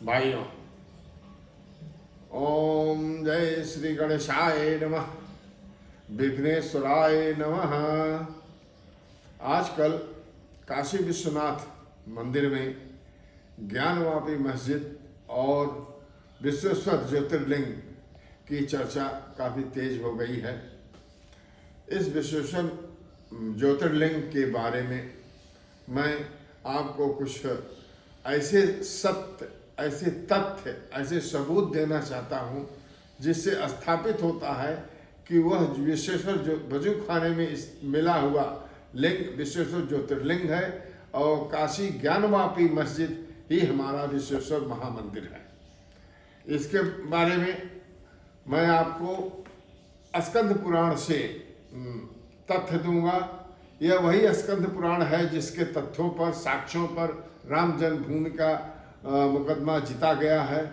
भाइयों, ओम जय श्री गणेशाय नमः, विघ्नेश्वराय नमः। आजकल काशी विश्वनाथ मंदिर में ज्ञानवापी मस्जिद और विश्वेश्वर ज्योतिर्लिंग की चर्चा काफ़ी तेज हो गई है। इस विश्वेश्वर ज्योतिर्लिंग के बारे में मैं आपको कुछ ऐसे सत्य, ऐसे तथ्य, ऐसे सबूत देना चाहता हूँ जिससे स्थापित होता है कि वह विश्वेश्वर जो वजू खाने में मिला हुआ लिंग विश्वेश्वर ज्योतिर्लिंग है और काशी ज्ञानवापी मस्जिद ही हमारा विश्वेश्वर महामंदिर है। इसके बारे में मैं आपको स्कंद पुराण से तथ्य दूंगा। यह वही स्कंद पुराण है जिसके तथ्यों पर, साक्ष्यों पर राम जन्मभूमि का मुकदमा जीता गया है।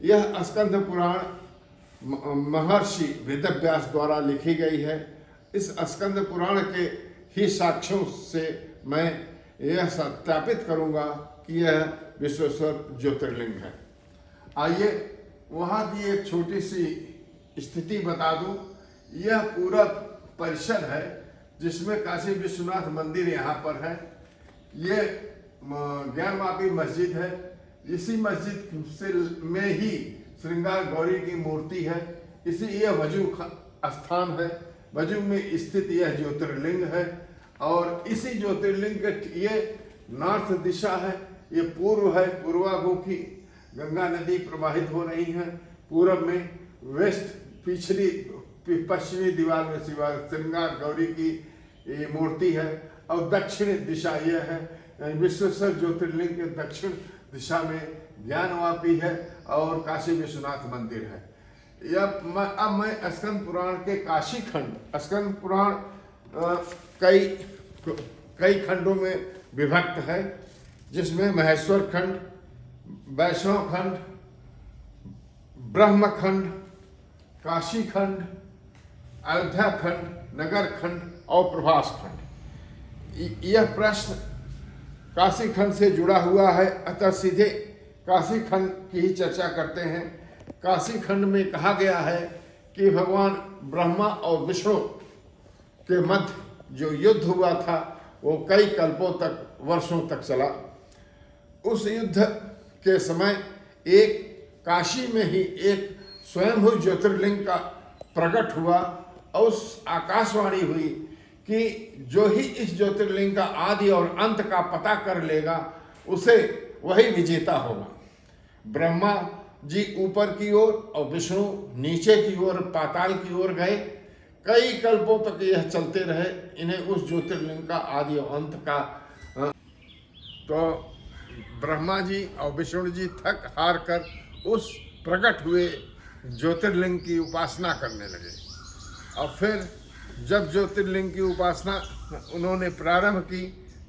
यह स्कंद पुराण महर्षि वेदव्यास द्वारा लिखी गई है। इस स्कंद पुराण के ही साक्ष्यों से मैं यह सत्यापित करूंगा कि यह विश्वेश्वर ज्योतिर्लिंग है। आइए वहाँ की एक छोटी सी स्थिति बता दूं। यह पूरा परिसर है जिसमें काशी विश्वनाथ मंदिर यहाँ पर है। ये ज्ञानवापी मस्जिद है। इसी मस्जिद से में ही श्रृंगार गौरी की मूर्ति है। इसी यह वजू स्थान है। वजू में स्थित यह ज्योतिर्लिंग है और इसी ज्योतिर्लिंग के ये नॉर्थ दिशा है, ये पूर्व है, पूर्वाभिमुखी गंगा नदी प्रवाहित हो रही है। पूर्व में वेस्ट पिछली पश्चिमी दीवार में श्रृंगार गौरी की ये मूर्ति है और दक्षिण दिशा यह है। विश्वेश्वर ज्योतिर्लिंग के दक्षिण दिशा में ज्ञानवापी है और काशी विश्वनाथ मंदिर है। यह अब मैं स्कंद पुराण के काशी खंड, स्कंद पुराण कई खंडों में विभक्त है, जिसमें महेश्वर खंड, वैष्णव खंड, ब्रह्म खंड, काशी खंड, अयोध्या खंड, नगर खंड और प्रभास खंड। यह प्रश्न काशी खंड से जुड़ा हुआ है, अतः सीधे काशी खंड की ही चर्चा करते हैं। काशी खंड में कहा गया है कि भगवान ब्रह्मा और विष्णु के मध्य जो युद्ध हुआ था वो कई कल्पों तक, वर्षों तक चला। उस युद्ध के समय एक काशी में ही एक स्वयंभू ज्योतिर्लिंग का प्रकट हुआ और उस आकाशवाणी हुई कि जो ही इस ज्योतिर्लिंग का आदि और अंत का पता कर लेगा उसे वही विजेता होगा। ब्रह्मा जी ऊपर की ओर और विष्णु नीचे की ओर, पाताल की ओर गए। कई कल्पों तक यह चलते रहे। इन्हें उस ज्योतिर्लिंग का आदि और अंत का तो ब्रह्मा जी और विष्णु जी थक हार कर उस प्रकट हुए ज्योतिर्लिंग की उपासना करने लगे। और फिर जब ज्योतिर्लिंग की उपासना उन्होंने प्रारंभ की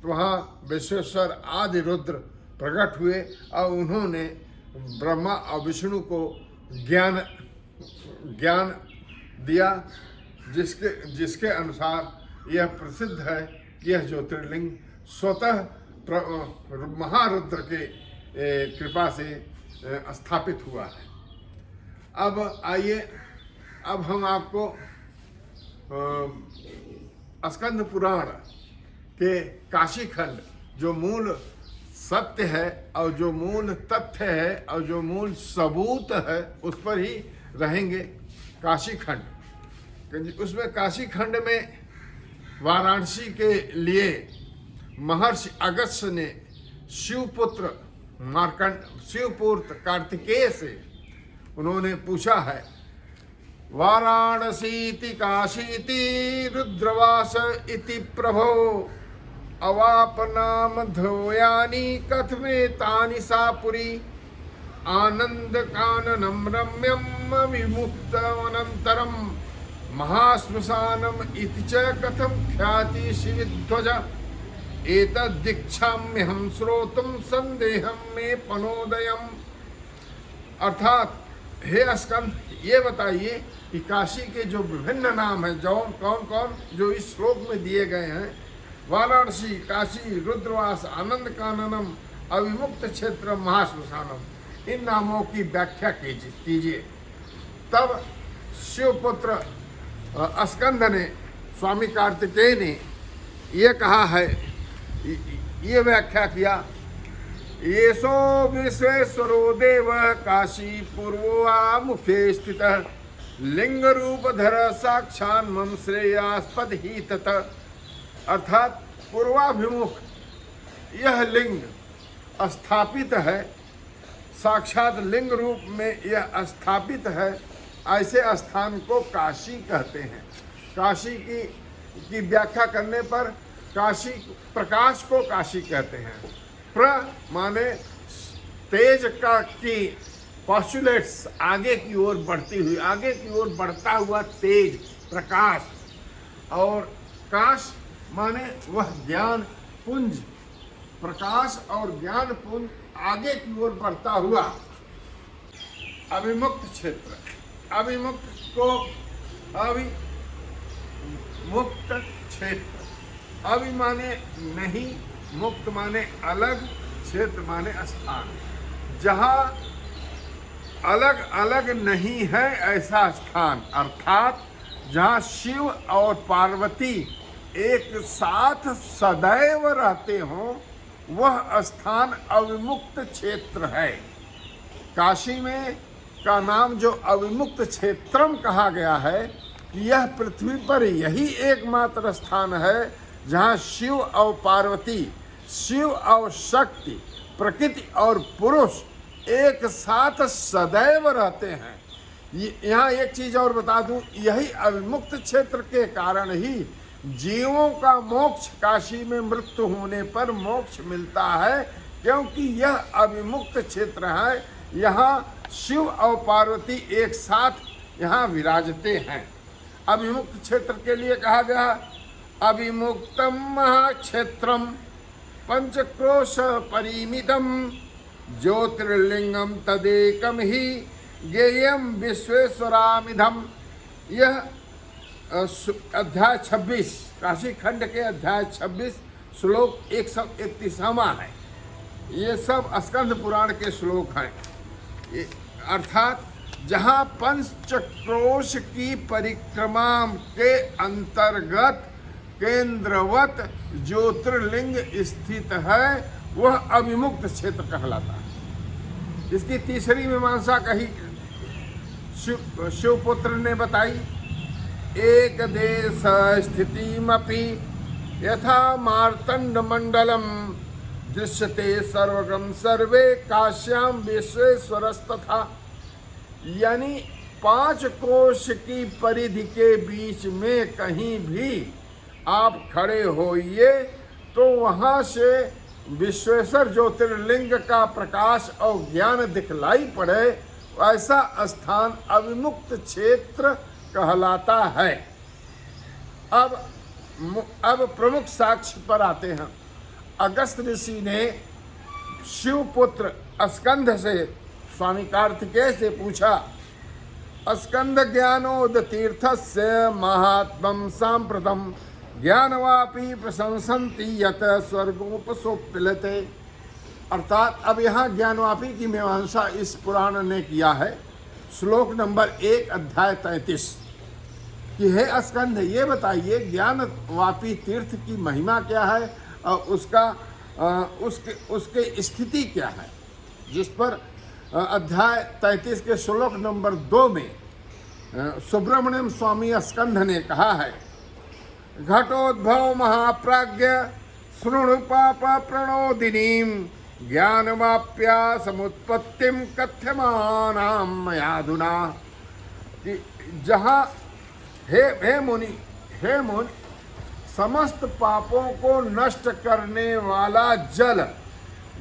तो वहाँ विश्वेश्वर आदि रुद्र प्रकट हुए और उन्होंने ब्रह्मा और विष्णु को ज्ञान दिया, जिसके अनुसार यह प्रसिद्ध है कि यह ज्योतिर्लिंग स्वतः महारुद्र के कृपा से स्थापित हुआ है। अब आइए, अब हम आपको स्कंद पुराण के काशी खंड जो मूल सत्य है और जो मूल तथ्य है और जो मूल सबूत है उस पर ही रहेंगे। काशी खंड, उसमें काशी खंड में वाराणसी के लिए महर्षि अगस्त्य ने शिवपुत्र कार्तिकेय से उन्होंने पूछा है, वाराणसीति काशीति रुद्रवास इति प्रभो अवाप नाम ध्वयानि कथमे तानि सा पुरी आनंद काननम रम्यम विमुक्तवनंतरम महाश्मशानम इति च कथम ख्याति शिविध्वज एतद्दीक्षाम्यहं श्रोतुम संदेहम मे पनोदयम। अर्थात हे स्कंद, ये बताइए कि काशी के जो विभिन्न नाम हैं, जो कौन कौन जो इस श्लोक में दिए गए हैं, वाराणसी, काशी, रुद्रवास, आनंद काननम, अविमुक्त क्षेत्र, महाश्मशानम, इन नामों की व्याख्या कीजिए। तब शिवपुत्र स्कंद ने, स्वामी कार्तिकेय ने ये कहा है, ये व्याख्या किया, येषो विश्वेश्वरो देव काशी पूर्वोआ मुखे स्थित लिंग रूपधर साक्षान् मम श्रेयास्पद ही तत। अर्थात पूर्वाभिमुख यह लिंग स्थापित है, साक्षात लिंग रूप में यह स्थापित है, ऐसे स्थान को काशी कहते हैं। काशी की व्याख्या करने पर काशी, प्रकाश को काशी कहते हैं। प्र माने तेज का की पॉस्टुलेट्स, आगे की ओर बढ़ती हुई, आगे की ओर बढ़ता हुआ तेज, प्रकाश। और काश माने वह ज्ञान पुंज, प्रकाश और ज्ञान पुंज आगे की ओर बढ़ता हुआ अविमुक्त क्षेत्र। अविमुक्त को अविमुक्त क्षेत्र, अवि माने नहीं, मुक्त माने अलग, क्षेत्र माने स्थान। जहाँ अलग अलग नहीं है ऐसा स्थान, अर्थात जहाँ शिव और पार्वती एक साथ सदैव रहते हों, वह स्थान अविमुक्त क्षेत्र है। काशी में का नाम जो अविमुक्त क्षेत्रम कहा गया है, यह पृथ्वी पर यही एकमात्र स्थान है जहाँ शिव और पार्वती, शिव और शक्ति, प्रकृति और पुरुष एक साथ सदैव रहते हैं। यहाँ एक चीज और बता दूं, यही अविमुक्त क्षेत्र के कारण ही जीवों का मोक्ष, काशी में मृत्यु होने पर मोक्ष मिलता है, क्योंकि यह अविमुक्त क्षेत्र है। यहाँ शिव और पार्वती एक साथ यहाँ विराजते हैं। अविमुक्त क्षेत्र के लिए कहा गया अविमुक्तम महाक्षेत्रम पंचक्रोश परिमितम ज्योतिर्लिंगम तदेकम ही ज्ञेयम विश्वेश्वरामिधम। यह अध्याय 26, काशी खंड के अध्याय 26 श्लोक 131वां है। ये सब स्कंद पुराण के श्लोक हैं। अर्थात जहाँ पंचक्रोश की परिक्रमा के अंतर्गत केंद्रवत ज्योतिर्लिंग स्थित है, वह अविमुक्त क्षेत्र कहलाता है। इसकी तीसरी मीमांसा कही शिवपुत्र ने बताई, एक देश स्थितिमपि यथा मार्तंड मंडलम दृश्यते सर्वगम सर्वे काश्याम विश्वेश्वरस्तथा। यानी 5 कोश की परिधि के बीच में कहीं भी आप खड़े होइए तो वहाँ से विश्वेश्वर ज्योतिर्लिंग का प्रकाश और ज्ञान दिखलाई पड़े, ऐसा स्थान अविमुक्त क्षेत्र कहलाता है। अब प्रमुख साक्ष्य पर आते हैं। अगस्त ऋषि ने शिवपुत्र स्कंद से, स्वामी कार्तिकेय से पूछा, स्कंद ज्ञानोद तीर्थस्य महात्मं सांप्रतम ज्ञानवापी प्रशंसन्ति यत स्वर्गोपसोप्यलते। अर्थात अब यहाँ ज्ञानवापी की मीमांसा इस पुराण ने किया है। श्लोक नंबर 1 अध्याय 33 कि हे स्कंद, ये बताइए ज्ञानवापी तीर्थ की महिमा क्या है और उसके स्थिति क्या है, जिस पर अध्याय 33 के श्लोक नंबर 2 में सुब्रमण्यम स्वामी स्कंद ने कहा है, घटोद्भव महाप्राज्ञ शृणु पाप प्रणोदिनीम ज्ञानवाप्या समुत्पत्तिम कथ्यमानाम मयाधुना। जहाँ हे मुनि समस्त पापों को नष्ट करने वाला जल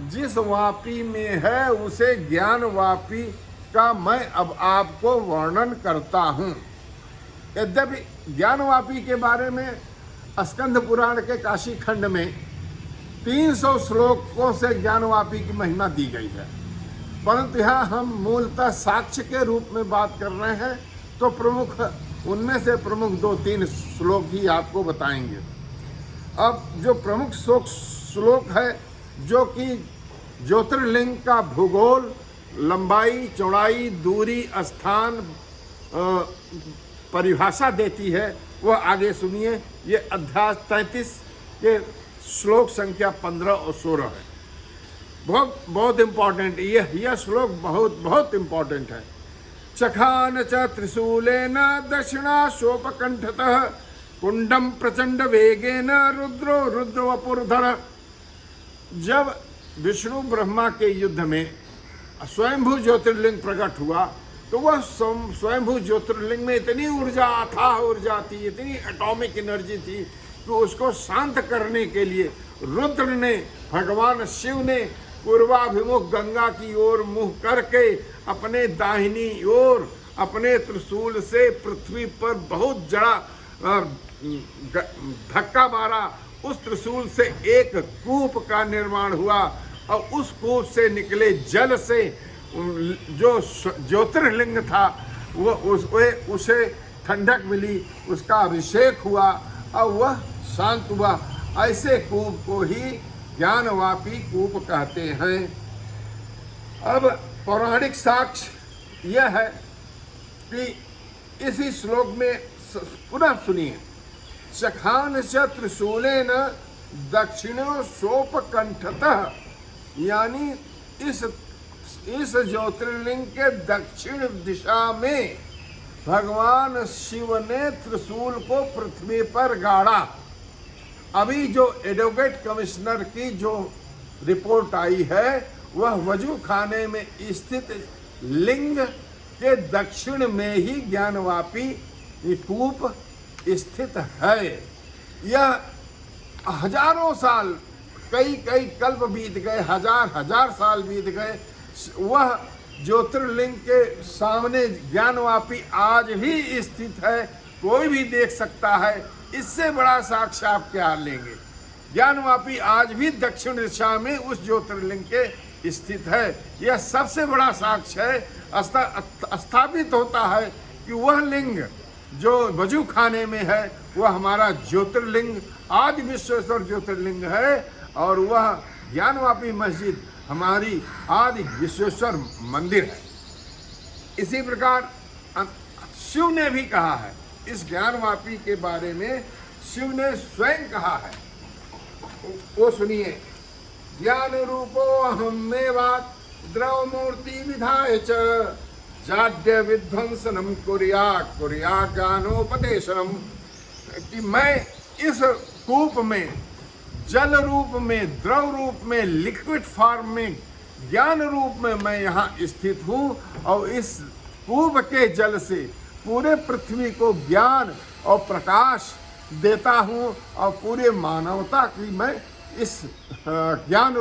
जिस वापी में है, उसे ज्ञान वापी का मैं अब आपको वर्णन करता हूँ। यद्यपि ज्ञानवापी के बारे में स्कंद पुराण के काशी खंड में 300 श्लोकों से ज्ञानवापी की महिमा दी गई है, परंतु यहाँ हम मूलतः साक्ष्य के रूप में बात कर रहे हैं, तो प्रमुख उनमें से प्रमुख 2-3 श्लोक ही आपको बताएंगे। अब जो प्रमुख श्लोक है, जो कि ज्योतिर्लिंग का भूगोल लंबाई, चौड़ाई, दूरी, स्थान परिभाषा देती है, वह आगे सुनिए। ये अध्याय 33 के श्लोक संख्या 15 और 16 है। बहुत इम्पोर्टेंट यह श्लोक बहुत इम्पोर्टेंट है। चखान च त्रिशूलेन दक्षिणाशोपकंठतः कुंडम प्रचंड वेगेन रुद्रो रुद्रवपुरधर। जब विष्णु ब्रह्मा के युद्ध में स्वयंभू ज्योतिर्लिंग प्रकट हुआ तो वह स्वयंभू ज्योतिर्लिंग में इतनी ऊर्जा, अथाह ऊर्जा थी, इतनी एटॉमिक एनर्जी थी कि उसको शांत करने के लिए रुद्र ने, भगवान शिव ने पूर्वाभिमुख गंगा की ओर मुंह करके अपने दाहिनी ओर अपने त्रिशूल से पृथ्वी पर बहुत जड़ा धक्का मारा। उस त्रिशूल से एक कूप का निर्माण हुआ और उस कूप से निकले जल से जो ज्योतिर्लिंग था वो उसे ठंडक मिली, उसका अभिषेक हुआ और वह शांत हुआ। ऐसे कूप को ही ज्ञानवापी कूप कहते हैं। अब पौराणिक साक्ष्य यह है कि इसी श्लोक में पुनः सुनिए। चखान च त्रिशूलेन दक्षिणोपकंठतः, यानी इस ज्योतिर्लिंग के दक्षिण दिशा में भगवान शिव ने त्रिशूल को पृथ्वी पर गाड़ा। अभी जो एडवोकेट कमिश्नर की जो रिपोर्ट आई है वह वजू खाने में स्थित लिंग के दक्षिण में ही ज्ञानवापी कूप स्थित है। यह हजारों साल, कई कल्प बीत गए, हजार साल बीत गए, वह ज्योतिर्लिंग के सामने ज्ञानवापी आज भी स्थित है, कोई भी देख सकता है। इससे बड़ा साक्ष्य आप क्या लेंगे? ज्ञानवापी आज भी दक्षिण दिशा में उस ज्योतिर्लिंग के स्थित है। यह सबसे बड़ा साक्ष्य है। स्थापित होता है कि वह लिंग जो वजू खाने में है वह हमारा ज्योतिर्लिंग, आदि विश्वेश्वर ज्योतिर्लिंग है, और वह ज्ञानवापी मस्जिद हमारी आदि विश्वेश्वर मंदिर है। इसी प्रकार शिव ने भी कहा है, इस ज्ञानवापी के बारे में शिव ने स्वयं कहा है, वो सुनिए। ज्ञान रूपो अहम मेवात द्रव मूर्ति विधाय च जाड्य विध्वंसनम कुर्या ज्ञानोपदेशनम। कि मैं इस कूप में, जल रूप में, द्रव रूप में, लिक्विड फॉर्म में, ज्ञान रूप में मैं यहाँ स्थित हूँ, और इस कूप के जल से पूरे पृथ्वी को ज्ञान और प्रकाश देता हूँ, और पूरे मानवता की मैं इस ज्ञान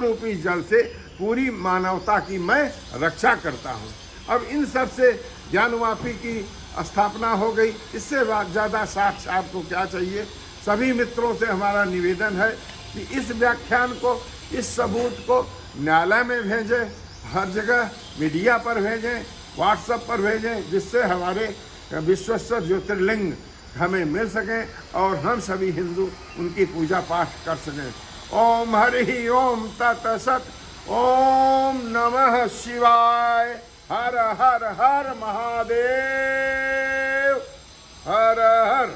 रूपी जल से पूरी मानवता की मैं रक्षा करता हूँ। अब इन सब से ज्ञानवापी की स्थापना हो गई। इससे ज़्यादा साक्ष्य आपको क्या चाहिए? सभी मित्रों से हमारा निवेदन है कि इस व्याख्यान को, इस सबूत को न्यायालय में भेजें, हर जगह मीडिया पर भेजें, व्हाट्सएप पर भेजें, जिससे हमारे विश्वेश्वर ज्योतिर्लिंग हमें मिल सकें और हम सभी हिंदू उनकी पूजा पाठ कर सकें। ओम हरि ओम तत्सत। ओम नमः शिवाय। हर हर हर महादेव। हर हर